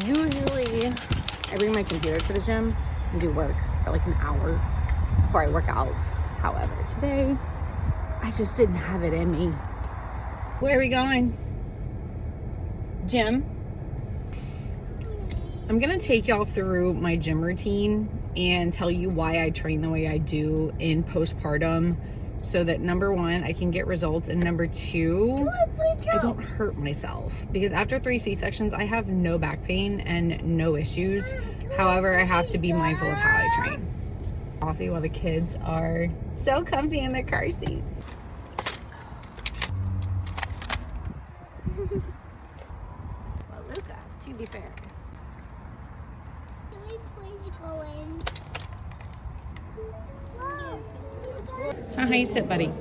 Usually I bring my computer to the gym and do work for like an hour before I work out. However, today I just didn't have it in me. Where are we going? Gym. I'm gonna take y'all through my gym routine and tell you why I train the way I do in postpartum, so that number one, I can get results, and number two, I don't hurt myself. Because after 3 C-sections, I have no back pain and no issues. However, I have to be mindful of how I train. Coffee while the kids are so comfy in their car seats. Well, Luca, to be fair. Can we please go in? So how you sit, buddy?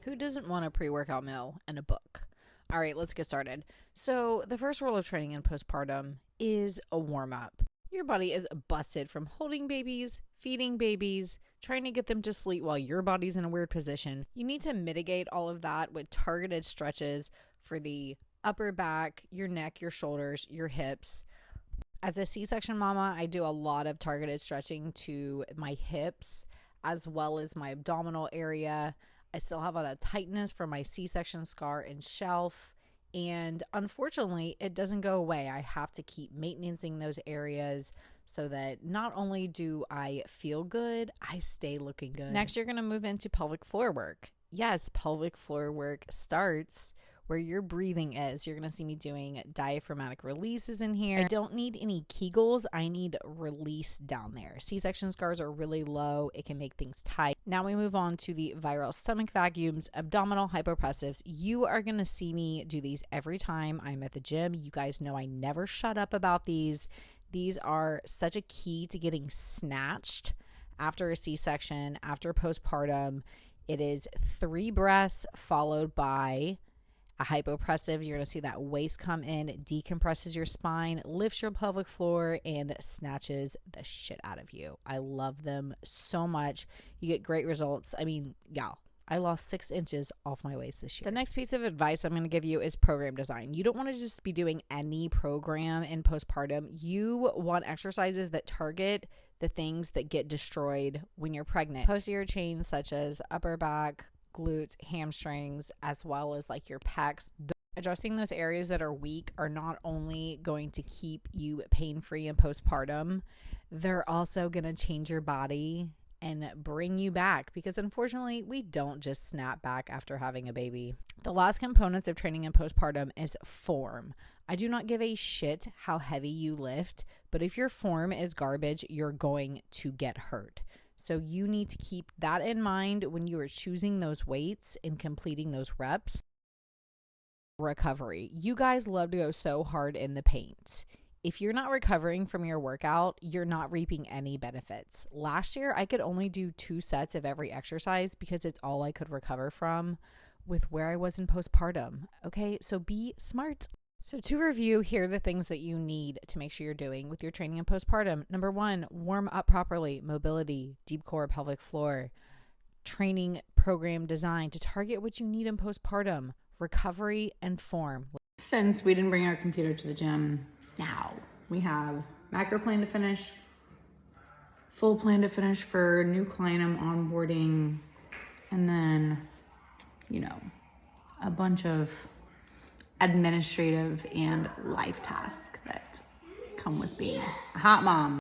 Who doesn't want a pre-workout meal and a book? All right, let's get started. So the first rule of training in postpartum is a warm-up. Your body is busted from holding babies, feeding babies, trying to get them to sleep while your body's in a weird position. You need to mitigate all of that with targeted stretches for the upper back, your neck, your shoulders, your hips. As a C-section mama, I do a lot of targeted stretching to my hips as well as my abdominal area. I still have a lot of tightness from my C-section scar and shelf. And unfortunately, it doesn't go away. I have to keep maintaining those areas so that not only do I feel good, I stay looking good. Next, you're going to move into pelvic floor work. Yes, pelvic floor work starts where your breathing is. You're going to see me doing diaphragmatic releases in here. I don't need any Kegels. I need release down there. C-section scars are really low. It can make things tight. Now we move on to the viral stomach vacuums, abdominal hypopressives. You are going to see me do these every time I'm at the gym. You guys know I never shut up about these. These are such a key to getting snatched after a C-section, after postpartum. It is 3 breaths followed by a hypopressive. You're going to see that waist come in, decompresses your spine, lifts your pelvic floor, and snatches the shit out of you. I love them so much. You get great results. I mean, y'all, I lost 6 inches off my waist this year. The next piece of advice I'm going to give you is program design. You don't want to just be doing any program in postpartum. You want exercises that target the things that get destroyed when you're pregnant. Posterior chains such as upper back, glutes, hamstrings, as well as like your pecs. Addressing those areas that are weak are not only going to keep you pain-free in postpartum, they're also going to change your body and bring you back, because unfortunately we don't just snap back after having a baby. The last components of training in postpartum is form. I do not give a shit how heavy you lift, but if your form is garbage, you're going to get hurt. So you need to keep that in mind when you are choosing those weights and completing those reps. Recovery. You guys love to go so hard in the paint. If you're not recovering from your workout, you're not reaping any benefits. Last year, I could only do 2 sets of every exercise because it's all I could recover from with where I was in postpartum. Okay, so be smart. So to review, here are the things that you need to make sure you're doing with your training in postpartum. Number 1, warm up properly, mobility, deep core, pelvic floor, training program design to target what you need in postpartum, recovery, and form. Since we didn't bring our computer to the gym, now we have macro plan to finish, full plan to finish for new client I'm onboarding, and then, you know, a bunch of administrative and life tasks that come with being a hot mom.